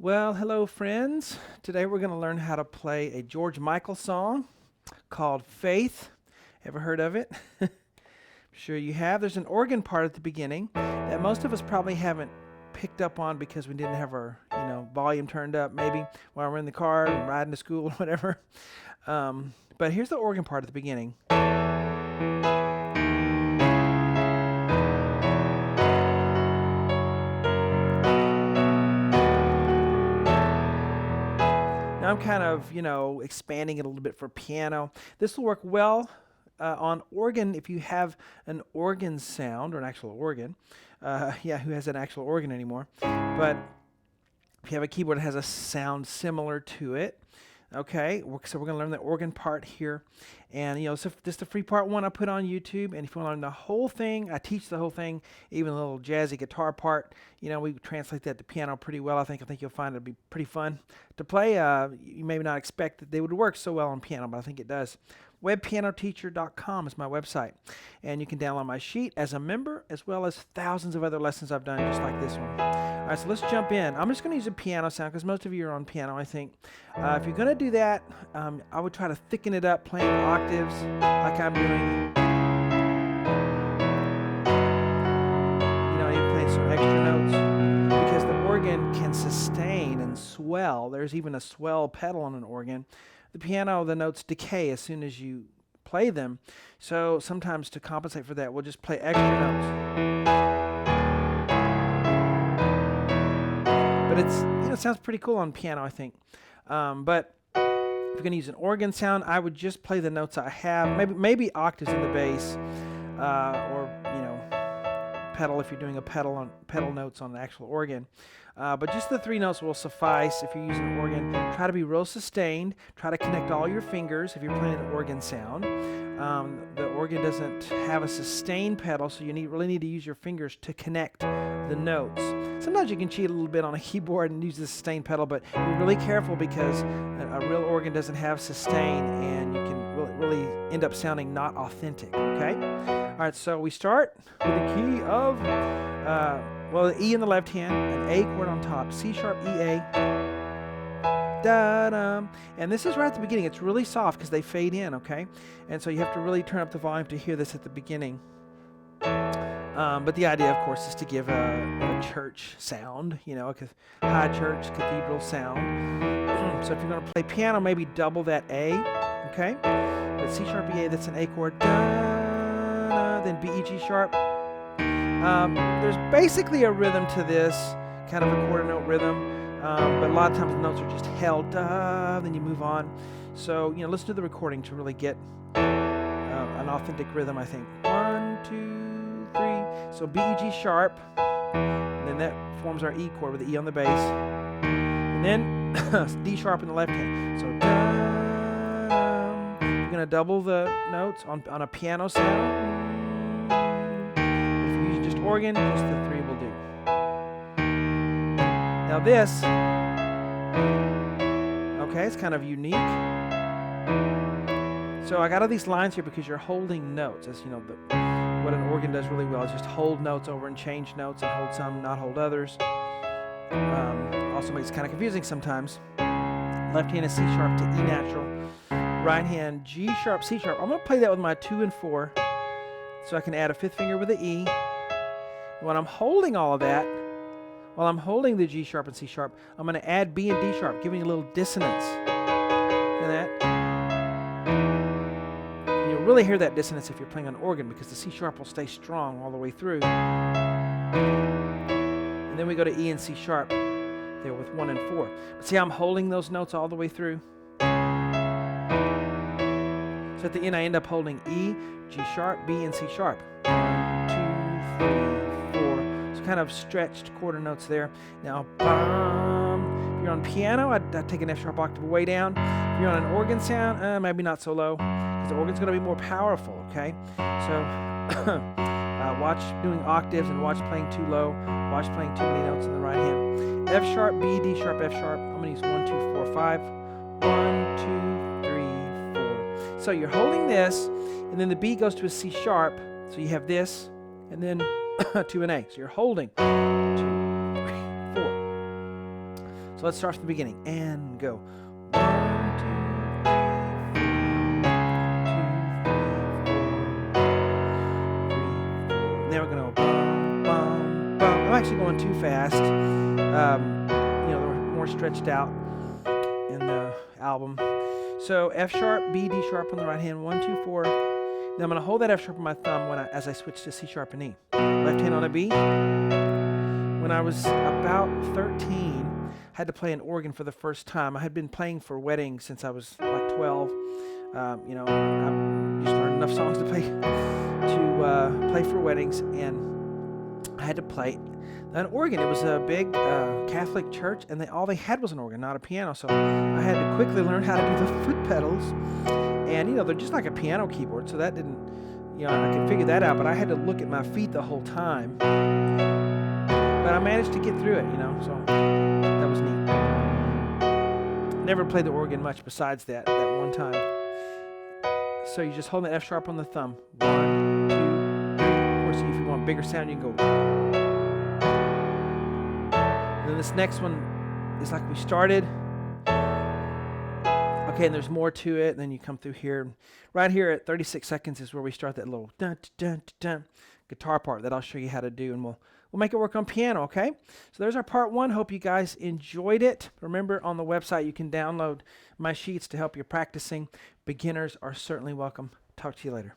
Well, hello, friends. Today we're going to learn how to play a George Michael song called Faith. Ever heard of it? I'm sure you have. There's an organ part at the beginning that most of us probably haven't picked up on because we didn't have our, volume turned up maybe while we're in the car and riding to school or whatever. But here's the organ part at the beginning. Now I'm kind of, expanding it a little bit for piano. This will work well on organ if you have an organ sound or an actual organ. Who has an actual organ anymore? But if you have a keyboard that has a sound similar to it, okay, so we're going to learn the organ part here. And, so this is the free part one I put on YouTube. And if you want to learn the whole thing, I teach the whole thing, even the little jazzy guitar part. We translate that to piano pretty well. I think you'll find it'll be pretty fun to play. You may not expect that they would work so well on piano, but I think it does. Webpianoteacher.com is my website. And you can download my sheet as a member, as well as thousands of other lessons I've done just like this one. All right, so let's jump in. I'm just going to use a piano sound because most of you are on piano, I think. If you're going to do that, I would try to thicken it up playing octaves like I'm doing. You're playing some extra notes because the organ can sustain and swell. There's even a swell pedal on an organ. The piano, the notes decay as soon as you play them. So sometimes to compensate for that, we'll just play extra notes. But it sounds pretty cool on piano, I think. But if you're going to use an organ sound, I would just play the notes I have. Maybe octaves in the bass, or pedal if you're doing a pedal notes on an actual organ. But just the three notes will suffice if you're using an organ. Try to be real sustained. Try to connect all your fingers if you're playing an organ sound. The organ doesn't have a sustain pedal, so you really need to use your fingers to connect the notes. Sometimes you can cheat a little bit on a keyboard and use the sustain pedal, but be really careful because a real organ doesn't have sustain, and you can really end up sounding not authentic, okay? All right, so we start with the key of, the E in the left hand, an A chord on top, C sharp, E, A, da-dum. And this is right at the beginning. It's really soft because they fade in, okay? And so you have to really turn up the volume to hear this at the beginning. But the idea, of course, is to give a church sound, a high church, cathedral sound. So if you're going to play piano, maybe double that A, okay? But C sharp, E, A, that's an A chord. Then B, E, G sharp. There's basically a rhythm to this, kind of a quarter note rhythm. But a lot of times the notes are just held, then you move on. So, listen to the recording to really get an authentic rhythm, I think. 1, 2, 3. So B, E, G sharp. And then that forms our E chord with the E on the bass. And then D sharp in the left hand. So you're going to double the notes on a piano sound. If you use just organ, just the three will do. Now this, okay, it's kind of unique. So I got all these lines here because you're holding notes. As what an organ does really well is just hold notes over and change notes and hold some, not hold others. Also makes it kind of confusing sometimes. Left hand is C sharp to E natural. Right hand G sharp, C sharp. I'm going to play that with my 2 and 4 so I can add a fifth finger with the E. When I'm holding all of that, while I'm holding the G sharp and C sharp, I'm going to add B and D sharp, giving a little dissonance. Hear that? And you'll really hear that dissonance if you're playing on organ because the C sharp will stay strong all the way through. And then we go to E and C sharp there with 1 and 4. But see how I'm holding those notes all the way through? So at the end I end up holding E, G sharp, B, and C sharp. 1, 2, 3, 4. So kind of stretched quarter notes there. Now, if you're on piano, I'd take an F sharp octave way down. If you're on an organ sound, maybe not so low, because the organ's going to be more powerful, okay? So watch doing octaves and watch playing too low. Watch playing too many notes in the right hand. F sharp, B, D sharp, F sharp. I'm going to use 1, 2, 4, 5. 1, 2, 3, 4. So you're holding this, and then the B goes to a C sharp. So you have this, and then to an A. So you're holding 2, 3, 4. So let's start from the beginning and go. 1, 2, 3, 4, 2, 3, 4, 3, 4. Now we're gonna go bum, bum, bum. I'm actually going too fast. They're more stretched out in the album. So F sharp, B, D sharp on the right hand, 1, 2, 4. Then I'm going to hold that F sharp on my thumb as I switch to C sharp and E. Left hand on a B. When I was about 13, I had to play an organ for the first time. I had been playing for weddings since I was like 12. I just learned enough songs to play for weddings, and I had to play an organ. It was a big Catholic church, and all they had was an organ, not a piano. So I had to quickly learn how to do the foot pedals. And, they're just like a piano keyboard, so that didn't, I could figure that out, but I had to look at my feet the whole time. But I managed to get through it, so that was neat. Never played the organ much besides that one time. So you just hold that F sharp on the thumb. 1, 2, 3, 4. So if you want a bigger sound, you can go. And then this next one is like we started. Okay, and there's more to it, and then you come through here. Right here at 36 seconds is where we start that little dun, dun, dun, dun, guitar part that I'll show you how to do, and we'll make it work on piano, okay? So there's our part 1. Hope you guys enjoyed it. Remember, on the website, you can download my sheets to help you practicing. Beginners are certainly welcome. Talk to you later.